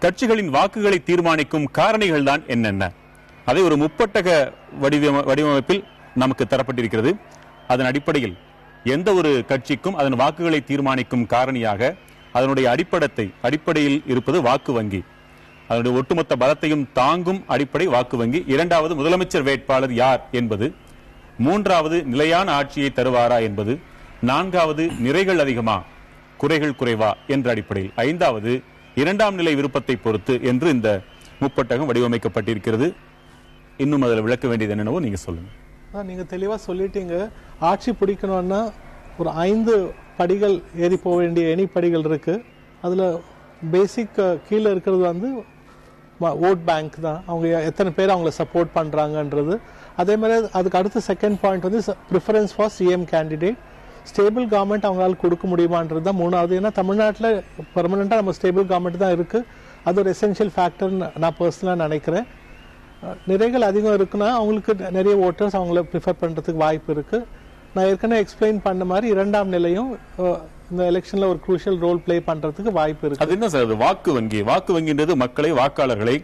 கட்சிகளின் வாக்குகளை தீர்மானிக்கும் காரணிகள் தான் என்னென்ன? அதை ஒரு முப்பட்டக வடிவமைப்பில் நமக்கு தரப்பட்டிருக்கிறது. அதன் அடிப்படையில் எந்த ஒரு கட்சிக்கும் அதன் வாக்குகளை தீர்மானிக்கும் காரணியாக அதனுடைய அடிப்படையில் இருப்பது வாக்கு வங்கி. அதனுடைய ஒட்டுமொத்த பலத்தையும் தாங்கும் அடிப்படை வாக்கு வங்கி. இரண்டாவது, முதலமைச்சர் வேட்பாளர் யார் என்பது. மூன்றாவது, நிலையான ஆட்சியை தருவாரா என்பது. நான்காவது, நிறைகள் அதிகமா குறைகள் குறைவா என்ற அடிப்படையில். ஐந்தாவது, இரண்டாம் நிலை விருப்பத்தை பொறுத்து என்று இந்த முப்பட்டகம் வடிவமைக்கப்பட்டிருக்கிறது. இன்னும் அதில் விளக்க வேண்டியது என்னவோ நீங்க சொல்லுங்க. நீங்க தெளிவா சொல்லிட்டீங்க. ஆட்சி பிடிக்கணும்னா ஒரு 5 படிகள் ஏறி போக வேண்டிய படிகள் இருக்கு. அதுல பேசிக் கீழே இருக்கிறது வந்து ஓட் பேங்க் தான். அவங்க எத்தனை பேர் அவங்கள சப்போர்ட் பண்றாங்கன்றது. அதே மாதிரி அதுக்கு அடுத்த செகண்ட் பாயிண்ட் வந்து preference for CM candidate. Stable government அவங்களால கொடுக்க முடியுமான்றது தான் மூணாவது. ஏன்னா தமிழ்நாட்டில் பெர்மனண்டா நம்ம ஸ்டேபிள் கவர்மெண்ட் தான் இருக்கு. அது ஒரு எசென்ஷியல் ஃபேக்டர் நான் பர்சனலா நினைக்கிறேன். நிறைகள் அதிகம் இருக்குன்னா அவங்களுக்கு நிறைய ஓட்டர்ஸ் அவங்கள ப்ரிஃபர் பண்றதுக்கு வாய்ப்பு இருக்கு. நான் ஏற்கனவே எக்ஸ்பிளைன் பண்ண மாதிரி இரண்டாம் நிலையும் இந்த எலெக்ஷன்ல ஒரு குரூஷியல் ரோல் பிளே பண்றதுக்கு வாய்ப்பு இருக்கு. அது என்ன சார் வாக்கு வங்கி? வாக்கு வங்கின்றது மக்களை, வாக்காளர்களை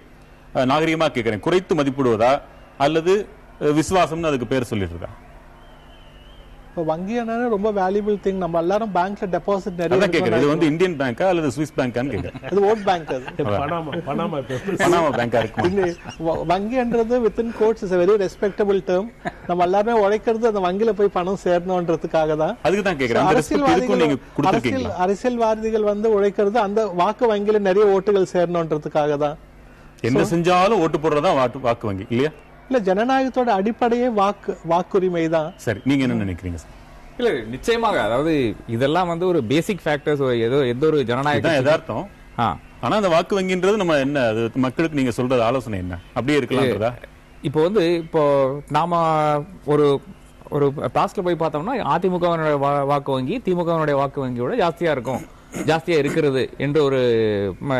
நாகரிகமா கேட்கிறேன், குறைத்து மதிப்பிடுவதா அல்லது விசுவாசம்னு அதுக்கு பேர் சொல்லிட்டு இருக்கா? வங்கி ரொம்ப வேல்யூபிள் திங். நம்ம எல்லாரும் பேங்க்ல டெபாசிட் நிறைய கேக்குறேன். இது வந்து இந்தியன் பேங்கா அல்லது சுவிஸ் பேங்கான்னு கேக்குறேன். இது ஓட் பேங்க். அது பனாமா பேங்கா இருக்கு. வங்கின்றது within quotes is a very respectable term. நம்ம எல்லாரும் உழைக்கிறது அந்த வங்கியில போய் பணம் சேரணும்ன்றதுக்காக தான். அதுக்கு தான் கேக்குறேன். அரசியல்வாதிகள் வந்து உழைக்கிறது அந்த வாக்கு வங்கியில நிறைய ஓட்டுகள் சேரணும்ன்றதுக்காக தான். என்ன செஞ்சாலும் ஓட்டு போடுறதா வாக்கு வங்கி இல்லையா? இல்ல, ஜனநாயகத்தோட அடிப்படையே வாக்குரிமை தான். சரி, நீங்க என்ன நினைக்கிறீங்க சார்? இல்ல, நிச்சயமாக. அதாவது இதெல்லாம் வந்து ஒரு பேசிக் ஃபேக்டர்ஸ். எந்த ஒரு ஜனநாயக யதார்த்தம். ஆனா அந்த வாக்கு வங்கின்றது நம்ம என்ன, அது மக்களுக்கு நீங்க சொல்றது ஆலோசனை என்ன? அப்படியே இருக்கலாம்ன்றதா? இப்போ நாம ஒரு ஒரு பாஸ்ட்ல போய் பார்த்தோம்னா அதிமுக வாக்கு வங்கி திமுக வாக்கு வங்கியோட ஜாஸ்தியா இருக்கிறது என்று ஒரு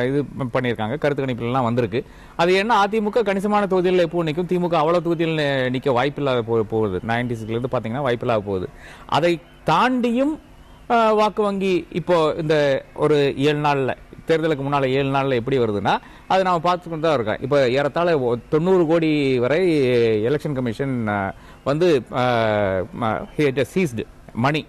இது பண்ணியிருக்காங்க. கருத்து கணிப்புல எல்லாம் வந்திருக்கு. அது என்ன, அதிமுக கணிசமான தொகுதியில் எப்போ நிற்கும், திமுக அவ்வளவு தொகுதியில் நிக்க வாய்ப்பில்லாத போகுது. 96ல இருந்து பாத்தீங்கன்னா வாய்ப்பில்லாத போகுது. அதை தாண்டியும் வாக்கு வங்கி இப்போ இந்த ஒரு 7 நாள்ல, தேர்தலுக்கு முன்னால 7 நாள்ல எப்படி வருதுன்னா அதை நாம பார்த்துக்கிட்டு தான் இருக்கோம். இப்ப ஏறத்தாழ 90 கோடி வரை எலெக்ஷன் கமிஷன் வந்து சீஸ்டு மணி